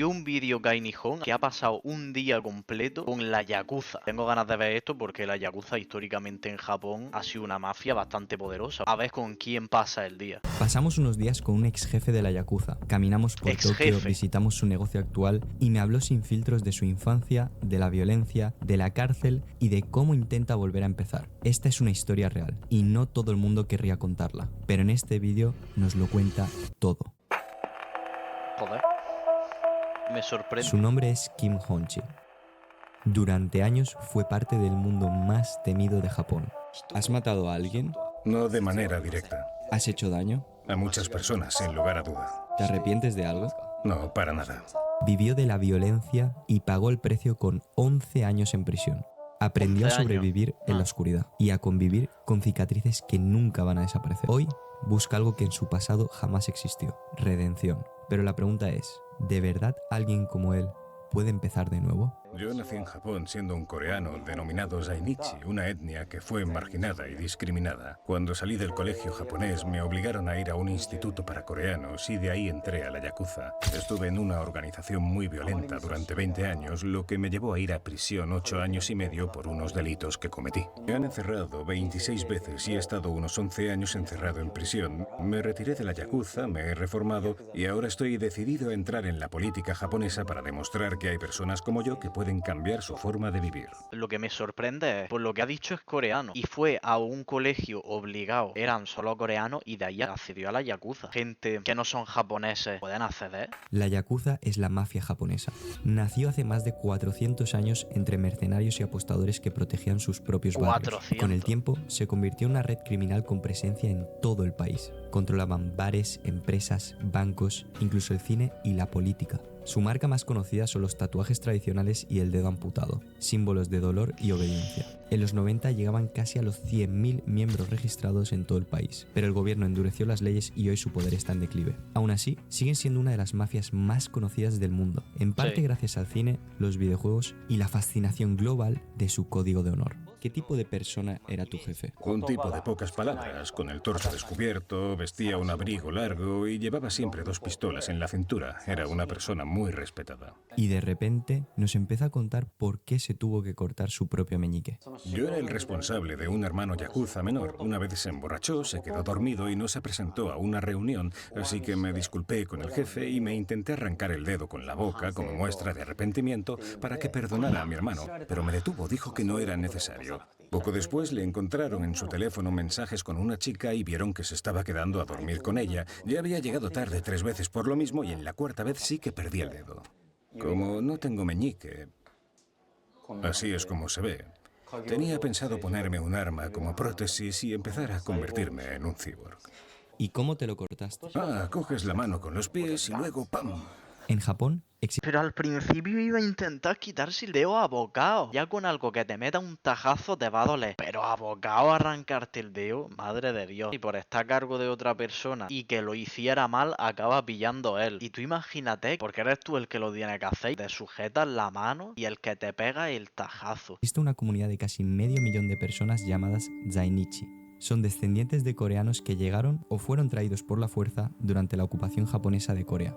subió un vídeo Gai Nihon que ha pasado un día completo con la Yakuza. Tengo ganas de ver esto porque la Yakuza históricamente en Japón ha sido una mafia bastante poderosa. A ver con quién pasa el día. Pasamos unos días con un ex jefe de la Yakuza. Caminamos por Tokio, visitamos su negocio actual y me habló sin filtros de su infancia, de la violencia, de la cárcel y de cómo intenta volver a empezar. Esta es una historia real y no todo el mundo querría contarla, pero en este vídeo nos lo cuenta todo. Joder, me sorprende. Su nombre es Kim Honchi. Durante años fue parte del mundo más temido de Japón. ¿Has matado a alguien? No de manera directa. ¿Has hecho daño? A muchas personas, sin lugar a duda. ¿Te arrepientes de algo? No, para nada. Vivió de la violencia y pagó el precio con 11 años en prisión. Aprendió a sobrevivir en la oscuridad y a convivir con cicatrices que nunca van a desaparecer. Hoy busca algo que en su pasado jamás existió: redención. Pero la pregunta es, ¿de verdad alguien como él puede empezar de nuevo? Yo nací en Japón siendo un coreano denominado Zainichi, una etnia que fue marginada y discriminada. Cuando salí del colegio japonés me obligaron a ir a un instituto para coreanos y de ahí entré a la Yakuza. Estuve en una organización muy violenta durante 20 años, lo que me llevó a ir a prisión 8 años y medio por unos delitos que cometí. Me han encerrado 26 veces y he estado unos 11 años encerrado en prisión. Me retiré de la Yakuza, me he reformado y ahora estoy decidido a entrar en la política japonesa para demostrar que hay personas como yo que pueden cambiar su forma de vivir. Lo que me sorprende es, por lo que ha dicho es coreano y fue a un colegio obligado, eran solo coreanos y de ahí accedió a la Yakuza. Gente que no son japoneses pueden acceder. La Yakuza es la mafia japonesa. Nació hace más de 400 años entre mercenarios y apostadores que protegían sus propios barrios. 400. Con el tiempo se convirtió en una red criminal con presencia en todo el país. Controlaban bares, empresas, bancos, incluso el cine y la política. Su marca más conocida son los tatuajes tradicionales y el dedo amputado, símbolos de dolor y obediencia. En los 90 llegaban casi a los 100.000 miembros registrados en todo el país, pero el gobierno endureció las leyes y hoy su poder está en declive. Aún así, siguen siendo una de las mafias más conocidas del mundo, en parte gracias al cine, los videojuegos y la fascinación global de su código de honor. ¿Qué tipo de persona era tu jefe? Un tipo de pocas palabras, con el torso descubierto, vestía un abrigo largo y llevaba siempre 2 pistolas en la cintura. Era una persona muy respetada. Y de repente nos empieza a contar por qué se tuvo que cortar su propio meñique. Yo era el responsable de un hermano yakuza menor. Una vez se emborrachó, se quedó dormido y no se presentó a una reunión, así que me disculpé con el jefe y me intenté arrancar el dedo con la boca como muestra de arrepentimiento para que perdonara a mi hermano, pero me detuvo, dijo que no era necesario. Poco después le encontraron en su teléfono mensajes con una chica y vieron que se estaba quedando a dormir con ella. Ya había llegado tarde 3 veces por lo mismo y en la 4ª vez sí que perdí el dedo. Como no tengo meñique, así es como se ve. Tenía pensado ponerme un arma como prótesis y empezar a convertirme en un cyborg. ¿Y cómo te lo cortaste? Coges la mano con los pies y luego ¡pam! En Japón Pero al principio iba a intentar quitarse el dedo a bocado. Ya con algo que te meta un tajazo te va a doler. Pero a bocado arrancarte el dedo, madre de Dios. Y por estar a cargo de otra persona y que lo hiciera mal, acaba pillando él. Y tú imagínate, porque eres tú el que lo tiene que hacer, te sujetas la mano y el que te pega el tajazo. Existe una comunidad de casi medio millón de personas llamadas Zainichi. Son descendientes de coreanos que llegaron o fueron traídos por la fuerza durante la ocupación japonesa de Corea.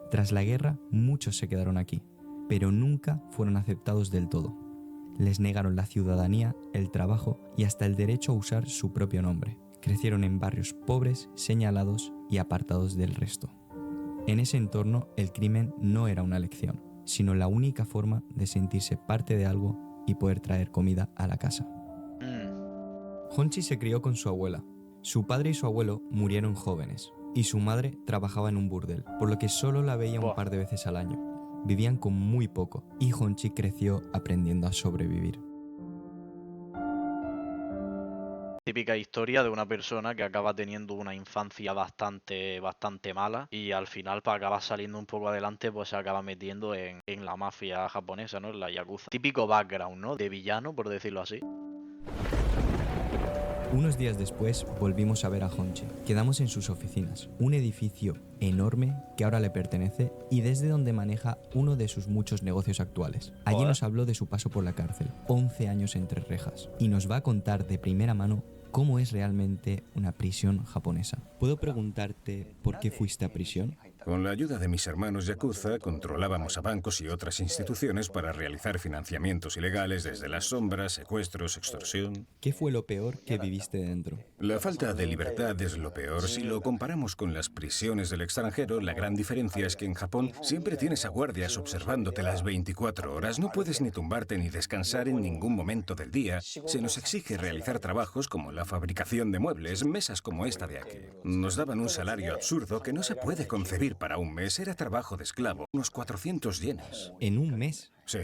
Tras la guerra, muchos se quedaron aquí, pero nunca fueron aceptados del todo. Les negaron la ciudadanía, el trabajo y hasta el derecho a usar su propio nombre. Crecieron en barrios pobres, señalados y apartados del resto. En ese entorno, el crimen no era una elección, sino la única forma de sentirse parte de algo y poder traer comida a la casa. Honchi se crió con su abuela. Su padre y su abuelo murieron jóvenes, y su madre trabajaba en un burdel, por lo que solo la veía un par de veces al año. Vivían con muy poco, y Honchi creció aprendiendo a sobrevivir. Típica historia de una persona que acaba teniendo una infancia bastante mala y al final para acabar saliendo un poco adelante pues se acaba metiendo en la mafia japonesa, ¿no? En la Yakuza. Típico background, ¿no? De villano, por decirlo así. Unos días después volvimos a ver a Honchi. Quedamos en sus oficinas, un edificio enorme que ahora le pertenece y desde donde maneja uno de sus muchos negocios actuales. Allí nos habló de su paso por la cárcel, 11 años entre rejas, y nos va a contar de primera mano cómo es realmente una prisión japonesa. ¿Puedo preguntarte por qué fuiste a prisión? Con la ayuda de mis hermanos yakuza, controlábamos a bancos y otras instituciones para realizar financiamientos ilegales desde las sombras, secuestros, extorsión. ¿Qué fue lo peor que viviste dentro? La falta de libertad es lo peor. Si lo comparamos con las prisiones del extranjero, la gran diferencia es que en Japón siempre tienes a guardias observándote las 24 horas. No puedes ni tumbarte ni descansar en ningún momento del día. Se nos exige realizar trabajos como la fabricación de muebles, mesas como esta de aquí. Nos daban un salario absurdo que no se puede concebir para un mes. Era trabajo de esclavo, unos 400 yenes. ¿En un mes? Sí.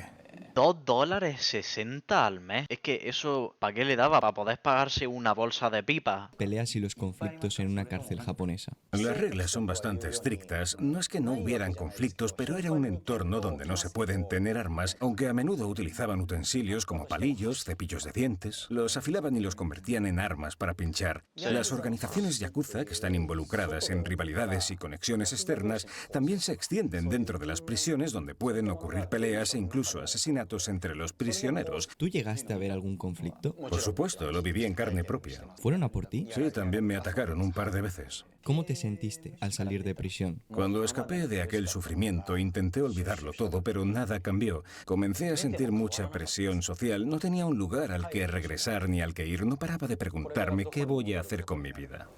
$2.60 al mes. Es que eso, ¿para qué le daba? ¿Para poder pagarse una bolsa de pipa? Peleas y los conflictos en una cárcel japonesa. Las reglas son bastante estrictas. No es que no hubieran conflictos, pero era un entorno donde no se pueden tener armas, aunque a menudo utilizaban utensilios como palillos, cepillos de dientes. Los afilaban y los convertían en armas para pinchar. Las organizaciones yakuza, que están involucradas en rivalidades y conexiones externas, también se extienden dentro de las prisiones, donde pueden ocurrir peleas e incluso asesinatos entre los prisioneros. ¿Tú llegaste a ver algún conflicto? Por supuesto, lo viví en carne propia. ¿Fueron a por ti? Sí, también me atacaron un par de veces. ¿Cómo te sentiste al salir de prisión? Cuando escapé de aquel sufrimiento, intenté olvidarlo todo, pero nada cambió. Comencé a sentir mucha presión social. No tenía un lugar al que regresar ni al que ir. No paraba de preguntarme qué voy a hacer con mi vida.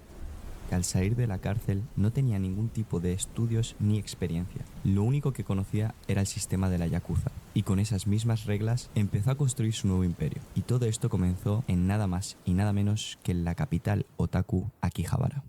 Al salir de la cárcel no tenía ningún tipo de estudios ni experiencia. Lo único que conocía era el sistema de la Yakuza. Y con esas mismas reglas empezó a construir su nuevo imperio. Y todo esto comenzó en nada más y nada menos que en la capital otaku, Akihabara.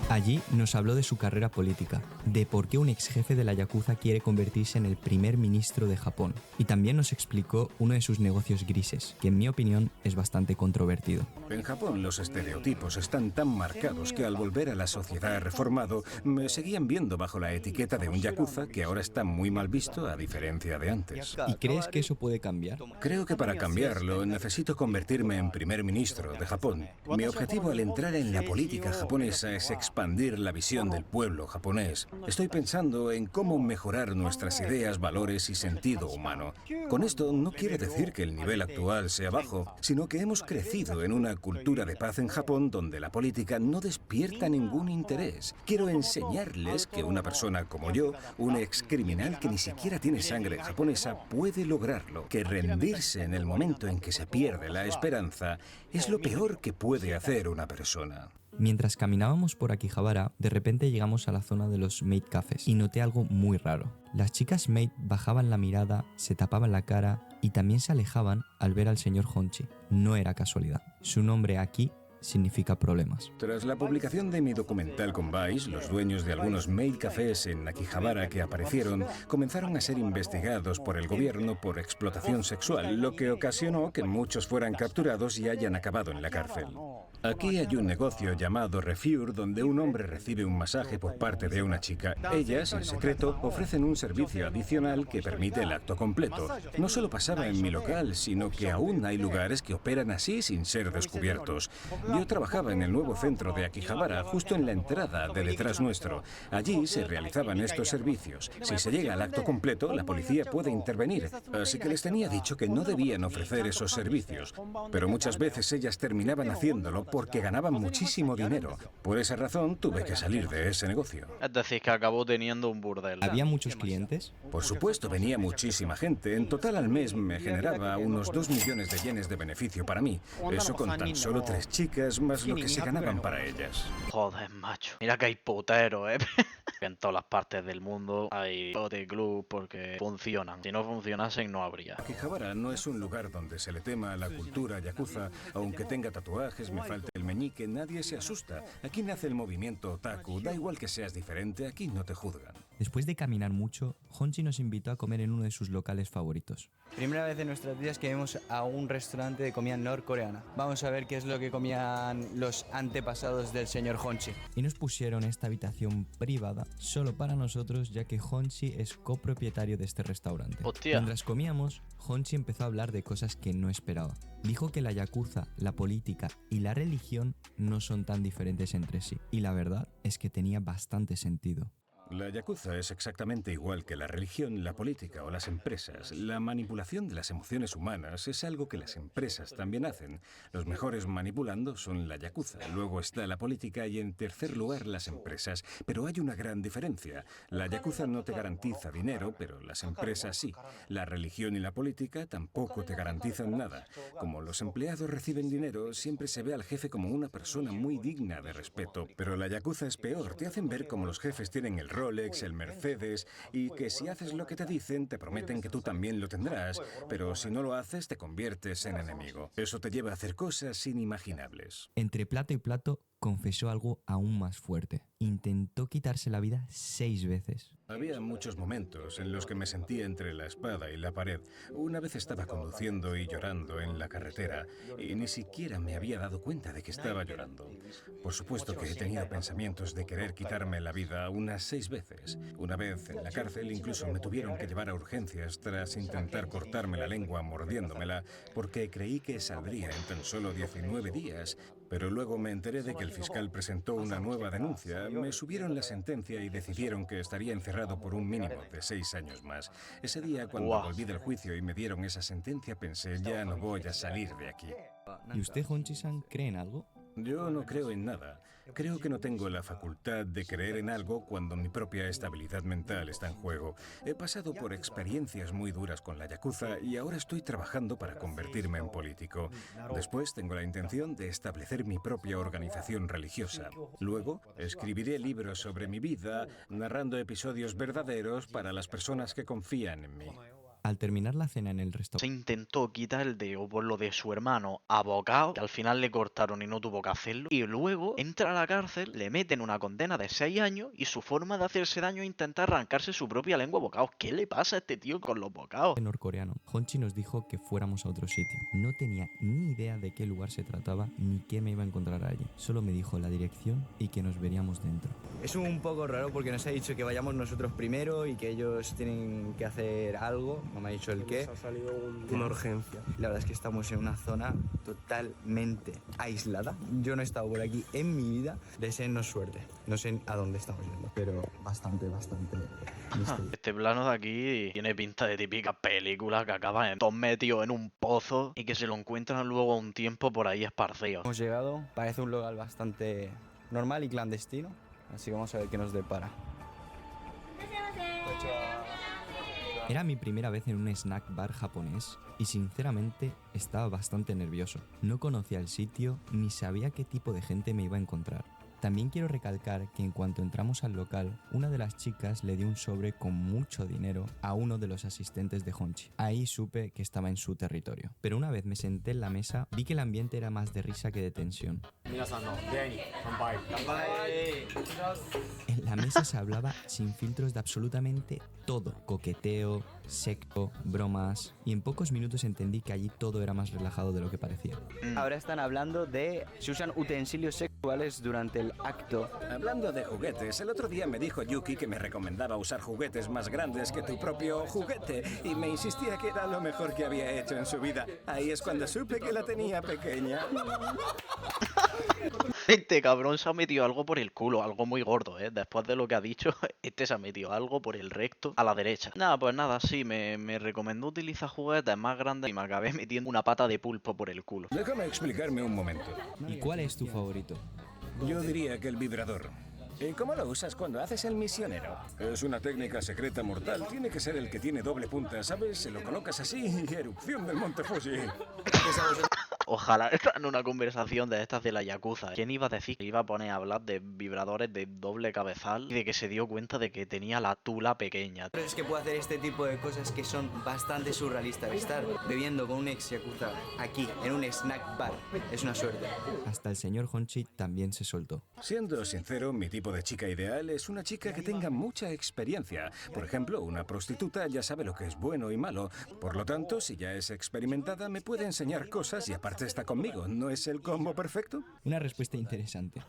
Allí nos habló de su carrera política, de por qué un ex jefe de la Yakuza quiere convertirse en el primer ministro de Japón, y también nos explicó uno de sus negocios grises, que en mi opinión es bastante controvertido. En Japón los estereotipos están tan marcados que al volver a la sociedad reformado me seguían viendo bajo la etiqueta de un yakuza que ahora está muy mal visto a diferencia de antes. ¿Y crees que eso puede cambiar? Creo que para cambiarlo necesito convertirme en primer ministro de Japón. Mi objetivo al entrar en la política japonesa es expandir la visión del pueblo japonés. Estoy pensando en cómo mejorar nuestras ideas, valores y sentido humano. Con esto no quiero decir que el nivel actual sea bajo, sino que hemos crecido en una cultura de paz en Japón donde la política no despierta ningún interés. Quiero enseñarles que una persona como yo, un ex criminal que ni siquiera tiene sangre japonesa, puede lograrlo. Que rendirse en el momento en que se pierde la esperanza es lo peor que puede hacer una persona. Mientras caminábamos por Akihabara, de repente llegamos a la zona de los maid cafés y noté algo muy raro. Las chicas maid bajaban la mirada, se tapaban la cara y también se alejaban al ver al señor Honchi. No era casualidad. Su nombre aquí significa problemas. Tras la publicación de mi documental con Vice, los dueños de algunos maid cafés en Akihabara que aparecieron comenzaron a ser investigados por el gobierno por explotación sexual, lo que ocasionó que muchos fueran capturados y hayan acabado en la cárcel. Aquí hay un negocio llamado Refure donde un hombre recibe un masaje por parte de una chica. Ellas, en secreto, ofrecen un servicio adicional que permite el acto completo. No solo pasaba en mi local, sino que aún hay lugares que operan así sin ser descubiertos. Yo trabajaba en el nuevo centro de Akihabara, justo en la entrada de detrás nuestro. Allí se realizaban estos servicios. Si se llega al acto completo, la policía puede intervenir. Así que les tenía dicho que no debían ofrecer esos servicios. Pero muchas veces ellas terminaban haciéndolo porque ganaban muchísimo dinero. Por esa razón tuve que salir de ese negocio. Es decir, que acabó teniendo un burdel. ¿Había muchos clientes? Por supuesto, venía muchísima gente. En total al mes me generaba unos 2 millones de yenes de beneficio para mí. Eso con tan solo 3 chicas, más lo que se ganaban para ellas. Joder, macho. Mira que hay puteros, En todas las partes del mundo hay club porque funcionan. Si no funcionasen, no habría. Akihabara no es un lugar donde se le tema a la cultura yakuza. Aunque tenga tatuajes, me falte el meñique, nadie se asusta. Aquí nace el movimiento otaku. Da igual que seas diferente, aquí no te juzgan. Después de caminar mucho, Honchi nos invitó a comer en uno de sus locales favoritos. Primera vez en nuestras vidas que vamos a un restaurante de comida norcoreana. Vamos a ver qué es lo que comían los antepasados del señor Honchi. Y nos pusieron esta habitación privada solo para nosotros, ya que Honchi es copropietario de este restaurante. Hostia. Mientras comíamos, Honchi empezó a hablar de cosas que no esperaba. Dijo que la yakuza, la política y la religión no son tan diferentes entre sí. Y la verdad es que tenía bastante sentido. La yakuza es exactamente igual que la religión, la política o las empresas. La manipulación de las emociones humanas es algo que las empresas también hacen. Los mejores manipulando son la yakuza, luego está la política y en tercer lugar las empresas. Pero hay una gran diferencia. La yakuza no te garantiza dinero, pero las empresas sí. La religión y la política tampoco te garantizan nada. Como los empleados reciben dinero, siempre se ve al jefe como una persona muy digna de respeto. Pero la yakuza es peor. Te hacen ver como los jefes tienen el Rolex, el Mercedes, y que si haces lo que te dicen, te prometen que tú también lo tendrás, pero si no lo haces, te conviertes en enemigo. Eso te lleva a hacer cosas inimaginables. Entre plato y plato, confesó algo aún más fuerte. Intentó quitarse la vida 6 veces. Había muchos momentos en los que me sentía entre la espada y la pared. Una vez estaba conduciendo y llorando en la carretera y ni siquiera me había dado cuenta de que estaba llorando. Por supuesto que he tenido pensamientos de querer quitarme la vida unas 6 veces. Una vez en la cárcel incluso me tuvieron que llevar a urgencias tras intentar cortarme la lengua mordiéndomela porque creí que saldría en tan solo 19 días. Pero luego me enteré de que el fiscal presentó una nueva denuncia, me subieron la sentencia y decidieron que estaría encerrado por un mínimo de 6 años más. Ese día, cuando volví del juicio y me dieron esa sentencia, pensé, ya no voy a salir de aquí. ¿Y usted, Honchi-san, cree en algo? Yo no creo en nada. Creo que no tengo la facultad de creer en algo cuando mi propia estabilidad mental está en juego. He pasado por experiencias muy duras con la yakuza y ahora estoy trabajando para convertirme en político. Después tengo la intención de establecer mi propia organización religiosa. Luego escribiré libros sobre mi vida, narrando episodios verdaderos para las personas que confían en mí. Al terminar la cena en el Se restaurante, intentó quitar el dedo por lo de su hermano abogado, que al final le cortaron y no tuvo que hacerlo. Y luego entra a la cárcel, le meten una condena de 6 años y su forma de hacerse daño es intentar arrancarse su propia lengua a bocados. ¿Qué le pasa a este tío con los bocados? norcoreano, Honchi nos dijo que fuéramos a otro sitio. No tenía ni idea de qué lugar se trataba ni qué me iba a encontrar allí. Solo me dijo la dirección y que nos veríamos dentro. Es un poco raro porque nos ha dicho que vayamos nosotros primero y que ellos tienen que hacer algo. No me ha dicho el qué. Ha salido una urgencia. La verdad es que estamos en una zona totalmente aislada. Yo no he estado por aquí en mi vida. Deseennos suerte. No sé a dónde estamos yendo, pero bastante misterio. Este plano de aquí tiene pinta de típica película que acaba en todos metidos en un pozo y que se lo encuentran luego a un tiempo por ahí esparcido. Hemos llegado. Parece un lugar bastante normal y clandestino. Así que vamos a ver qué nos depara. Era mi primera vez en un snack bar japonés y sinceramente estaba bastante nervioso. No conocía el sitio ni sabía qué tipo de gente me iba a encontrar. También quiero recalcar que en cuanto entramos al local, una de las chicas le dio un sobre con mucho dinero a uno de los asistentes de Honchi. Ahí supe que estaba en su territorio. Pero una vez me senté en la mesa, vi que el ambiente era más de risa que de tensión. En la mesa se hablaba sin filtros de absolutamente todo. Coqueteo, sexo, bromas... Y en pocos minutos entendí que allí todo era más relajado de lo que parecía. Ahora están hablando de si usan utensilios sexuales durante el acto. Hablando de juguetes, el otro día me dijo Yuki que me recomendaba usar juguetes más grandes que tu propio juguete y me insistía que era lo mejor que había hecho en su vida. Ahí es cuando supe que la tenía pequeña. Este cabrón se ha metido algo por el culo, algo muy gordo, ¿eh? Después de lo que ha dicho, este se ha metido algo por el recto a la derecha. Nada, pues nada, sí, me recomendó utilizar juguetes más grandes y me acabé metiendo una pata de pulpo por el culo. Déjame explicarme un momento. ¿Y cuál es tu favorito? Yo diría que el vibrador. ¿Y cómo lo usas cuando haces el misionero? Es una técnica secreta mortal. Tiene que ser el que tiene doble punta, ¿sabes? Se lo colocas así y erupción del Monte Fuji. Ojalá estar en una conversación de estas de la Yakuza. ¿Quién iba a decir que iba a poner a hablar de vibradores de doble cabezal y de que se dio cuenta de que tenía la tula pequeña? Pero es que puedo hacer este tipo de cosas que son bastante surrealistas. Estar bebiendo con un ex yakuza aquí, en un snack bar, es una suerte. Hasta el señor Honchi también se soltó. Siendo sincero, mi tipo de chica ideal es una chica que tenga mucha experiencia. Por ejemplo, una prostituta ya sabe lo que es bueno y malo. Por lo tanto, si ya es experimentada, me puede enseñar cosas y aparte está conmigo. ¿No es el combo perfecto? Una respuesta interesante.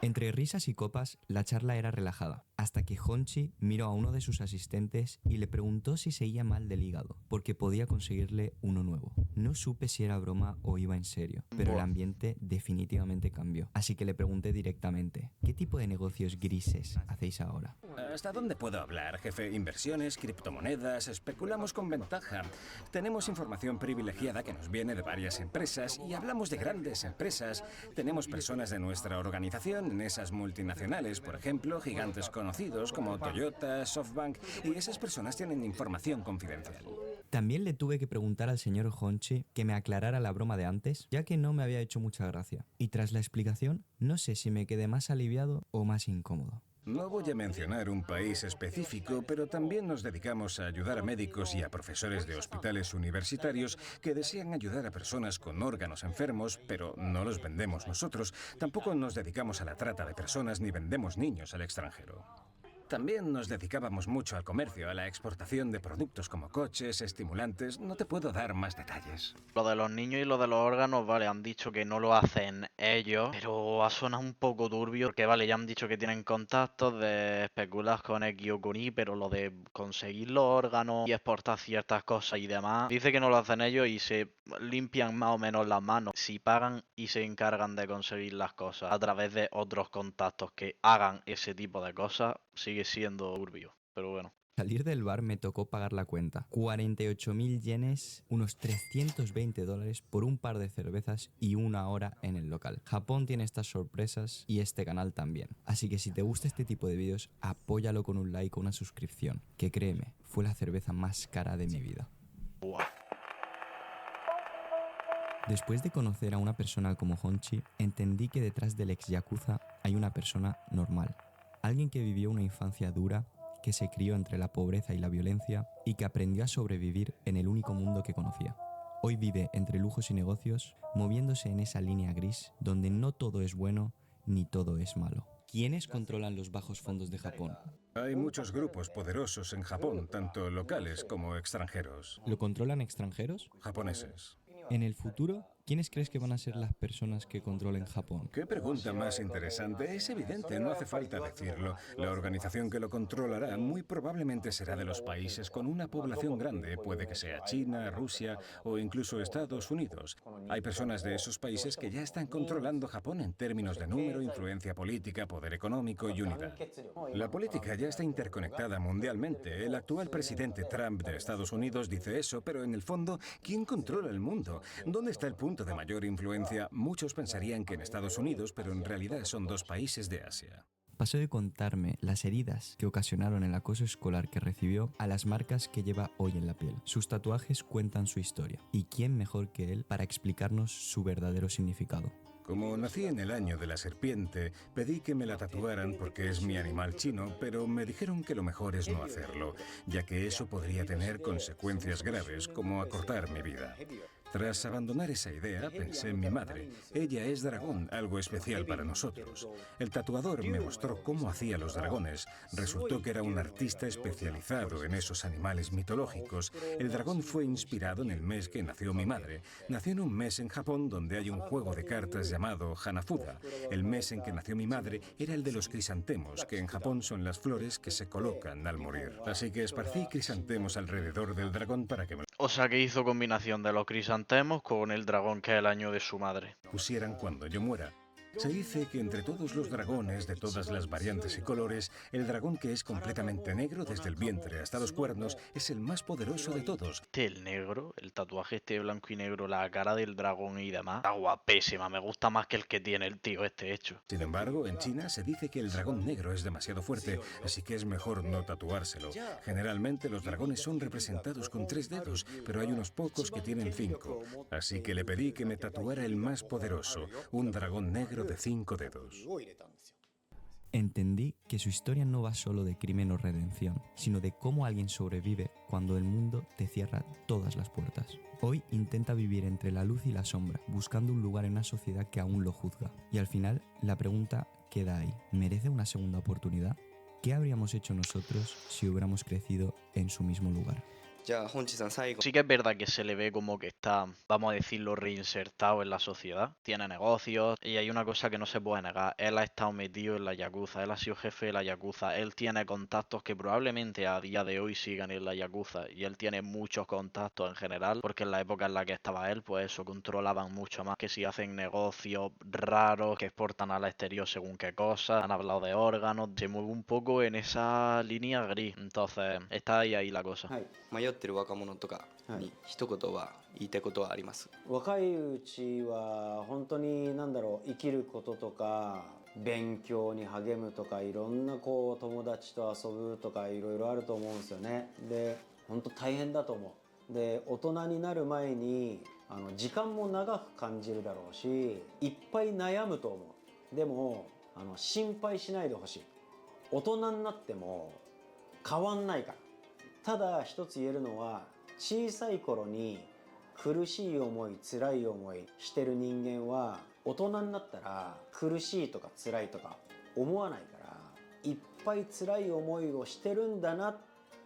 Entre risas y copas, la charla era relajada. hasta que Honchi miró a uno de sus asistentes y le preguntó si seguía mal del hígado, porque podía conseguirle uno nuevo. No supe si era broma o iba en serio, pero el ambiente definitivamente cambió. Así que le pregunté directamente, ¿qué tipo de negocios grises hacéis ahora? ¿Hasta dónde puedo hablar, jefe? Inversiones, criptomonedas, especulamos con ventaja. Tenemos información privilegiada que nos viene de varias empresas y hablamos de grandes empresas. Tenemos personas de nuestra organización en esas multinacionales, por ejemplo, gigantes conocidos como Toyota, SoftBank, y esas personas tienen información confidencial. También le tuve que preguntar al señor Honchi que me aclarara la broma de antes, ya que no me había hecho mucha gracia. Y tras la explicación, no sé si me quedé más aliviado o más incómodo. No voy a mencionar un país específico, pero también nos dedicamos a ayudar a médicos y a profesores de hospitales universitarios que desean ayudar a personas con órganos enfermos, pero no los vendemos nosotros. Tampoco nos dedicamos a la trata de personas ni vendemos niños al extranjero. También nos dedicábamos mucho al comercio, a la exportación de productos como coches, estimulantes. No te puedo dar más detalles. Lo de los niños y lo de los órganos, vale, han dicho que no lo hacen ellos, pero ha sonado un poco turbio, porque vale, ya han dicho que tienen contactos de especular con X o con Y, pero lo de conseguir los órganos y exportar ciertas cosas y demás, dice que no lo hacen ellos y se limpian más o menos las manos si pagan y se encargan de conseguir las cosas a través de otros contactos que hagan ese tipo de cosas. Sigue siendo turbio, pero bueno. Salir del bar me tocó pagar la cuenta. 48.000 yenes, unos $320 por un par de cervezas y una hora en el local. Japón tiene estas sorpresas y este canal también. Así que si te gusta este tipo de vídeos, apóyalo con un like o una suscripción, que créeme, fue la cerveza más cara de mi vida. Buah. Después de conocer a una persona como Honchi, entendí que detrás del ex yakuza hay una persona normal. Alguien que vivió una infancia dura, que se crió entre la pobreza y la violencia y que aprendió a sobrevivir en el único mundo que conocía. Hoy vive entre lujos y negocios, moviéndose en esa línea gris donde no todo es bueno ni todo es malo. ¿Quiénes controlan los bajos fondos de Japón? Hay muchos grupos poderosos en Japón, tanto locales como extranjeros. ¿Lo controlan extranjeros? Japoneses. En el futuro, ¿quiénes crees que van a ser las personas que controlen Japón? ¿Qué pregunta más interesante? Es evidente, no hace falta decirlo. La organización que lo controlará muy probablemente será de los países con una población grande. Puede que sea China, Rusia o incluso Estados Unidos. Hay personas de esos países que ya están controlando Japón en términos de número, influencia política, poder económico y unidad. La política ya está interconectada mundialmente. El actual presidente Trump de Estados Unidos dice eso, pero en el fondo, ¿quién controla el mundo? ¿Dónde está el punto de mayor influencia? Muchos pensarían que en Estados Unidos, pero en realidad son dos países de Asia. Pasó de contarme las heridas que ocasionaron el acoso escolar que recibió a las marcas que lleva hoy en la piel. Sus tatuajes cuentan su historia. ¿Y quién mejor que él para explicarnos su verdadero significado? Como nací en el año de la serpiente, pedí que me la tatuaran porque es mi animal chino, pero me dijeron que lo mejor es no hacerlo, ya que eso podría tener consecuencias graves, como acortar mi vida. Tras abandonar esa idea, pensé en mi madre. Ella es dragón, algo especial para nosotros. El tatuador me mostró cómo hacía los dragones. Resultó que era un artista especializado en esos animales mitológicos. El dragón fue inspirado en el mes que nació mi madre. Nació en un mes en Japón donde hay un juego de cartas llamado Hanafuda. El mes en que nació mi madre era el de los crisantemos, que en Japón son las flores que se colocan al morir. Así que esparcí crisantemos alrededor del dragón para que me O sea que hizo combinación de los crisantemos con el dragón que es el año de su madre. pusieran cuando yo muera. Se dice que entre todos los dragones de todas las variantes y colores, el dragón que es completamente negro desde el vientre hasta los cuernos es el más poderoso de todos. El negro, el tatuaje este blanco y negro, la cara del dragón y demás, está guapísima, me gusta más que el que tiene el tío este hecho. Sin embargo, en China se dice que el dragón negro es demasiado fuerte, así que es mejor no tatuárselo. Generalmente los dragones son representados con 3 dedos, pero hay unos pocos que tienen 5. Así que le pedí que me tatuara el más poderoso, un dragón negro de 5 dedos. Entendí que su historia no va solo de crimen o redención, sino de cómo alguien sobrevive cuando el mundo te cierra todas las puertas. Hoy intenta vivir entre la luz y la sombra, buscando un lugar en una sociedad que aún lo juzga. Y al final, la pregunta queda ahí. ¿Merece una segunda oportunidad? ¿Qué habríamos hecho nosotros si hubiéramos crecido en su mismo lugar? じゃあ本地さん最後 Sí que es verdad que se le ve como que está, vamos a decirlo, reinsertado en la sociedad. Tiene negocios y hay una cosa que no se puede negar. Él ha estado metido en la Yakuza, él ha sido jefe de la Yakuza, él tiene contactos que probablemente a día de hoy sigan en la Yakuza y él tiene muchos contactos en general porque en la época en la que estaba él, pues eso, controlaban mucho más, que si hacen negocios raros, que exportan al exterior según qué cosas, han hablado de órganos, se mueve un poco en esa línea gris. Entonces, está ahí la cosa. はい、迷ってる若者とかに一言は言いたいことはあります？若いうちは本当に何だろう、生きることとか勉強に励むとかいろんなこう友達と遊ぶとかいろいろあると思うんですよね。で本当大変だと思う。で大人になる前に時間も長く感じるだろうし、いっぱい悩むと思う。でも心配しないでほしい。大人になっても変わんないから。ただ一つ言えるのは、小さい頃に苦しい思い辛い思いしてる人間は大人になったら苦しいとか辛いとか思わないから、いっぱい辛い思いをしてるんだなっ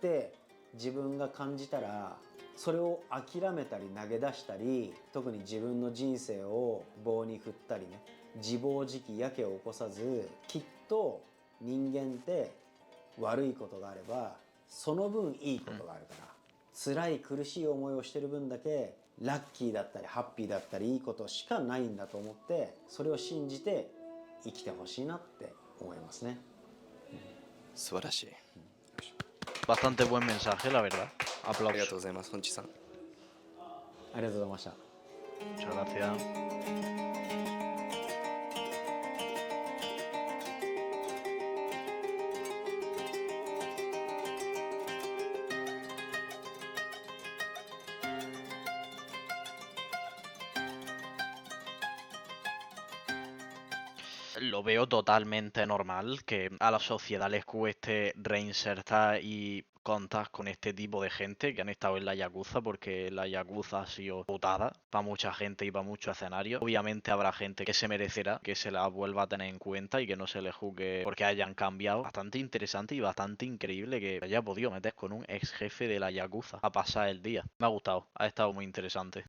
て自分が感じたら、それを諦めたり投げ出したり、特に自分の人生を棒に振ったりね、自暴自棄やけを起こさず、きっと人間って悪いことがあればその分いいことがあるから、辛い苦しい思いをしてる分だけラッキーだったりハッピーだったりいいことしかないんだと思って、それを信じて生きてほしいなって思いますね。素晴らしい。 Bastante buen mensaje, la verdad. ありがとう Aplausos. ございます本地さん。ありがとうございました。 Muchas gracias. Lo veo totalmente normal que a la sociedad les cueste reinsertar y contar con este tipo de gente que han estado en la Yakuza, porque la Yakuza ha sido putada para mucha gente y para muchos escenarios. Obviamente habrá gente que se merecerá que se la vuelva a tener en cuenta y que no se le juzgue porque hayan cambiado. Bastante interesante y bastante increíble que haya podido meter con un ex jefe de la Yakuza a pasar el día. Me ha gustado, ha estado muy interesante.